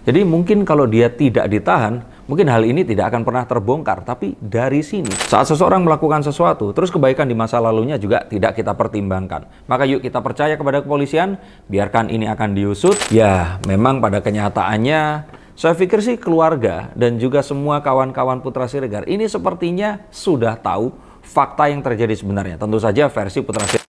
Jadi mungkin kalau dia tidak ditahan, mungkin hal ini tidak akan pernah terbongkar. Tapi dari sini, saat seseorang melakukan sesuatu, terus kebaikan di masa lalunya juga tidak kita pertimbangkan. Maka yuk kita percaya kepada kepolisian, biarkan ini akan diusut. Ya, memang pada kenyataannya, saya pikir sih keluarga dan juga semua kawan-kawan Putra Siregar ini sepertinya sudah tahu fakta yang terjadi sebenarnya. Tentu saja versi Putra Siregar.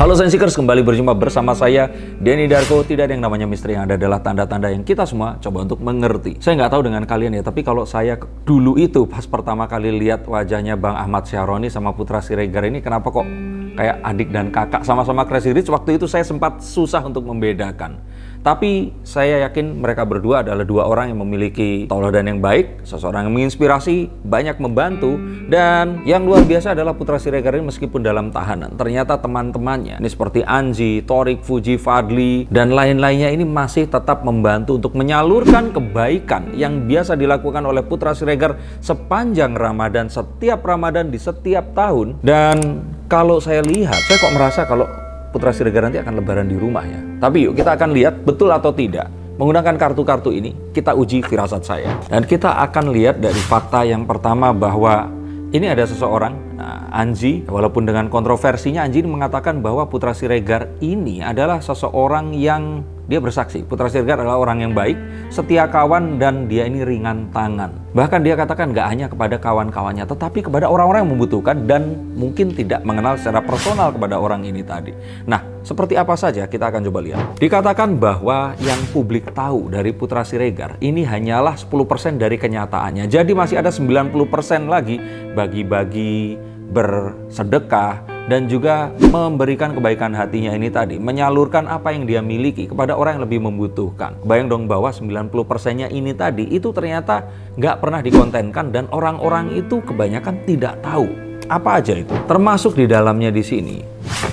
Halo Sensikers, kembali berjumpa bersama saya, Denny Darko. Tidak ada yang namanya misteri, yang ada adalah tanda-tanda yang kita semua coba untuk mengerti. Saya nggak tahu dengan kalian ya, tapi kalau saya dulu itu pas pertama kali lihat wajahnya Bang Ahmad Syahroni sama Putra Siregar ini, kenapa kok kayak adik dan kakak sama-sama Crazy Rich? Waktu itu saya sempat susah untuk membedakan. Tapi saya yakin mereka berdua adalah dua orang yang memiliki tauladan yang baik, seseorang yang menginspirasi, banyak membantu, dan yang luar biasa adalah Putra Siregar ini meskipun dalam tahanan, ternyata teman-temannya ini seperti Anji, Torik, Fuji, Fadli, dan lain-lainnya ini masih tetap membantu untuk menyalurkan kebaikan yang biasa dilakukan oleh Putra Siregar sepanjang Ramadan, setiap Ramadan di setiap tahun. Dan kalau saya lihat, saya kok merasa kalau Putra Siregar nanti akan lebaran di rumah ya. Tapi yuk kita akan lihat betul atau tidak. Menggunakan kartu-kartu ini, kita uji firasat saya. Dan kita akan lihat dari fakta yang pertama bahwa ini ada seseorang, Anji, walaupun dengan kontroversinya, Anji mengatakan bahwa Putra Siregar ini adalah seseorang yang dia bersaksi. Putra Siregar adalah orang yang baik, setia kawan, dan dia ini ringan tangan. Bahkan dia katakan gak hanya kepada kawan-kawannya, tetapi kepada orang-orang yang membutuhkan dan mungkin tidak mengenal secara personal kepada orang ini tadi. Nah, seperti apa saja kita akan coba lihat. Dikatakan bahwa yang publik tahu dari Putra Siregar ini hanyalah 10% dari kenyataannya. Jadi masih ada 90% lagi bagi-bagi, bersedekah, dan juga memberikan kebaikan hatinya ini tadi, menyalurkan apa yang dia miliki kepada orang yang lebih membutuhkan. Bayang dong bahwa 90%-nya ini tadi itu ternyata nggak pernah dikontenkan, dan orang-orang itu kebanyakan tidak tahu apa aja itu. Termasuk di dalamnya di sini,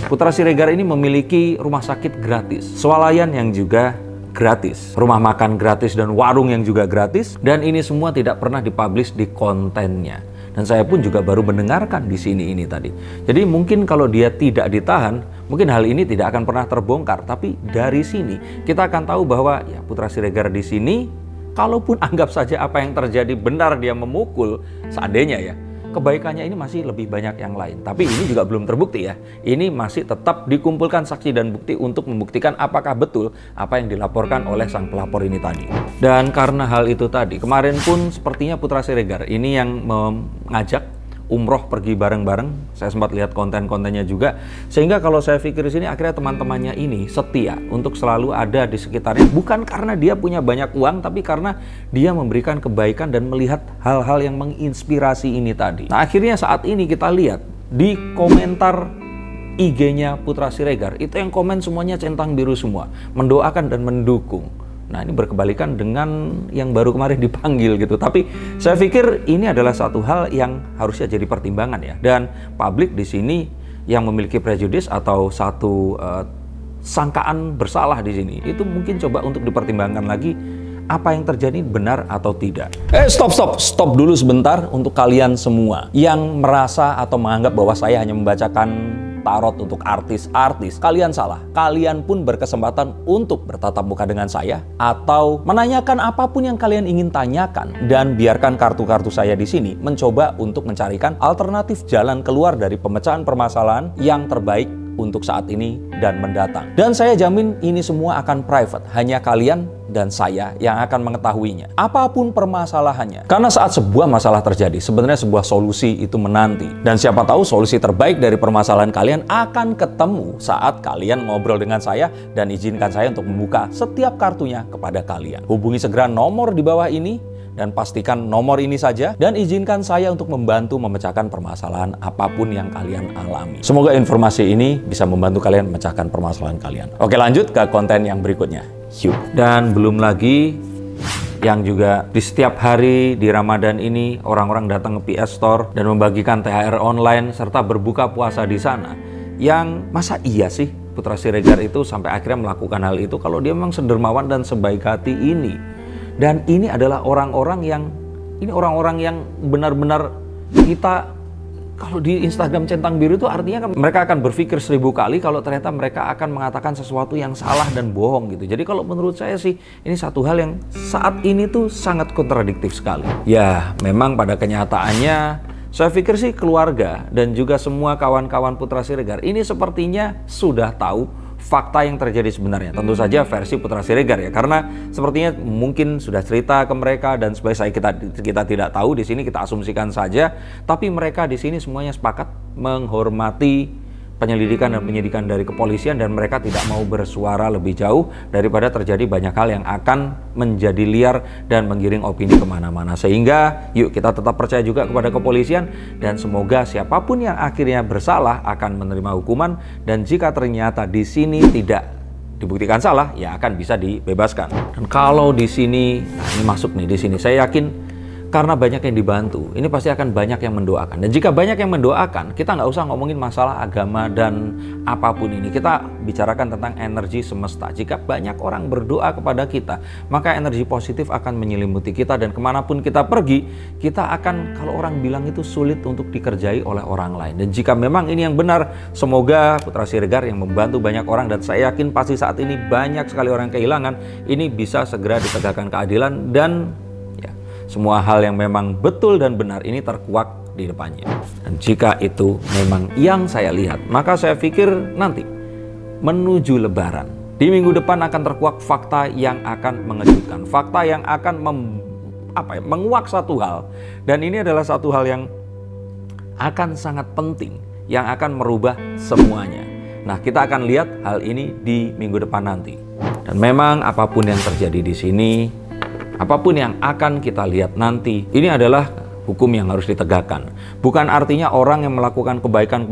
Putra Siregar ini memiliki rumah sakit gratis, swalayan yang juga gratis, rumah makan gratis, dan warung yang juga gratis. Dan ini semua tidak pernah dipublish di kontennya. Dan saya pun juga baru mendengarkan di sini ini tadi. Jadi mungkin kalau dia tidak ditahan, mungkin hal ini tidak akan pernah terbongkar. Tapi dari sini kita akan tahu bahwa ya Putra Siregar di sini, kalaupun anggap saja apa yang terjadi benar dia memukul, seandainya ya, kebaikannya ini masih lebih banyak yang lain. Tapi ini juga belum terbukti ya. Ini masih tetap dikumpulkan saksi dan bukti untuk membuktikan apakah betul apa yang dilaporkan oleh sang pelapor ini tadi. Dan karena hal itu tadi, kemarin pun sepertinya Putra Siregar ini yang mengajak umroh pergi bareng-bareng. Saya sempat lihat konten-kontennya juga. Sehingga kalau saya pikir di sini akhirnya teman-temannya ini setia untuk selalu ada di sekitarnya. Bukan karena dia punya banyak uang, tapi karena dia memberikan kebaikan dan melihat hal-hal yang menginspirasi ini tadi. Nah, akhirnya saat ini kita lihat di komentar IG-nya Putra Siregar, itu yang komen semuanya centang biru semua, mendoakan dan mendukung. Nah, ini berkebalikan dengan yang baru kemarin dipanggil gitu. Tapi saya pikir ini adalah satu hal yang harusnya jadi pertimbangan ya. Dan publik di sini yang memiliki prejudis atau satu sangkaan bersalah di sini, itu mungkin coba untuk dipertimbangkan lagi apa yang terjadi benar atau tidak. Stop dulu sebentar untuk kalian semua yang merasa atau menganggap bahwa saya hanya membacakan tarot untuk artis-artis. Kalian salah. Kalian pun berkesempatan untuk bertatap muka dengan saya atau menanyakan apapun yang kalian ingin tanyakan, dan biarkan kartu-kartu saya di sini mencoba untuk mencarikan alternatif jalan keluar dari pemecahan permasalahan yang terbaik untuk saat ini dan mendatang. Dan saya jamin ini semua akan private, hanya kalian dan saya yang akan mengetahuinya, apapun permasalahannya. Karena saat sebuah masalah terjadi, sebenarnya sebuah solusi itu menanti. Dan siapa tahu solusi terbaik dari permasalahan kalian akan ketemu saat kalian ngobrol dengan saya, dan izinkan saya untuk membuka setiap kartunya kepada kalian. Hubungi segera nomor di bawah ini, dan pastikan nomor ini saja, dan izinkan saya untuk membantu memecahkan permasalahan apapun yang kalian alami. Semoga informasi ini bisa membantu kalian memecahkan permasalahan kalian. Oke, lanjut ke konten yang berikutnya. Yuk. Dan belum lagi yang juga di setiap hari di Ramadan ini orang-orang datang ke PS Store dan membagikan THR online serta berbuka puasa di sana. Yang masa iya sih Putra Siregar itu sampai akhirnya melakukan hal itu kalau dia memang sedermawan dan sebaik hati ini? Dan ini adalah orang-orang yang benar-benar kita kalau di Instagram centang biru itu artinya kan mereka akan berpikir 1000 kali kalau ternyata mereka akan mengatakan sesuatu yang salah dan bohong gitu. Jadi kalau menurut saya sih ini satu hal yang saat ini tuh sangat kontradiktif sekali. Ya memang pada kenyataannya saya pikir sih keluarga dan juga semua kawan-kawan Putra Siregar ini sepertinya sudah tahu fakta yang terjadi sebenarnya. Tentu saja versi Putra Siregar ya, karena sepertinya mungkin sudah cerita ke mereka dan sebagai kita tidak tahu di sini, kita asumsikan saja. Tapi mereka di sini semuanya sepakat menghormati penyelidikan dan penyidikan dari kepolisian dan mereka tidak mau bersuara lebih jauh daripada terjadi banyak hal yang akan menjadi liar dan menggiring opini kemana-mana. Sehingga yuk kita tetap percaya juga kepada kepolisian dan semoga siapapun yang akhirnya bersalah akan menerima hukuman, dan jika ternyata di sini tidak dibuktikan salah ya akan bisa dibebaskan. Dan kalau di sini, nah ini masuk nih, di sini saya yakin karena banyak yang dibantu, ini pasti akan banyak yang mendoakan. Dan jika banyak yang mendoakan, kita nggak usah ngomongin masalah agama dan apapun ini. Kita bicarakan tentang energi semesta. Jika banyak orang berdoa kepada kita, maka energi positif akan menyelimuti kita. Dan kemanapun kita pergi, kita akan, kalau orang bilang itu sulit untuk dikerjai oleh orang lain. Dan jika memang ini yang benar, semoga Putra Siregar yang membantu banyak orang, dan saya yakin pasti saat ini banyak sekali orang yang kehilangan, ini bisa segera ditegakkan keadilan dan semua hal yang memang betul dan benar ini terkuak di depannya. Dan jika itu memang yang saya lihat, maka saya pikir nanti menuju Lebaran, di minggu depan akan terkuak fakta yang akan mengejutkan. Fakta yang akan menguak satu hal. Dan ini adalah satu hal yang akan sangat penting, yang akan merubah semuanya. Nah, kita akan lihat hal ini di minggu depan nanti. Dan memang apapun yang terjadi di sini, apapun yang akan kita lihat nanti, ini adalah hukum yang harus ditegakkan. Bukan artinya orang yang melakukan kebaikan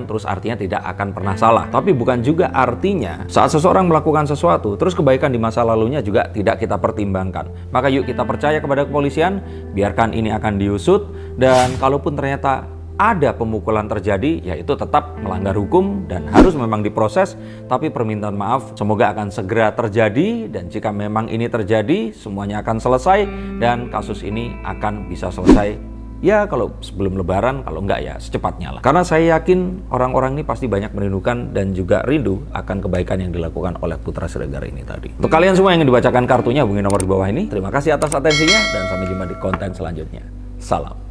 terus artinya tidak akan pernah salah. Tapi bukan juga artinya saat seseorang melakukan sesuatu, terus kebaikan di masa lalunya juga tidak kita pertimbangkan. Maka yuk kita percaya kepada kepolisian, biarkan ini akan diusut, dan kalaupun ternyata ada pemukulan terjadi, yaitu tetap melanggar hukum dan harus memang diproses, tapi permintaan maaf semoga akan segera terjadi, dan jika memang ini terjadi semuanya akan selesai dan kasus ini akan bisa selesai ya kalau sebelum Lebaran, kalau enggak ya secepatnya lah. Karena saya yakin orang-orang ini pasti banyak merindukan dan juga rindu akan kebaikan yang dilakukan oleh Putra Siregar ini tadi. Untuk kalian semua yang ingin dibacakan kartunya, hubungi nomor di bawah ini. Terima kasih atas atensinya dan sampai jumpa di konten selanjutnya. Salam.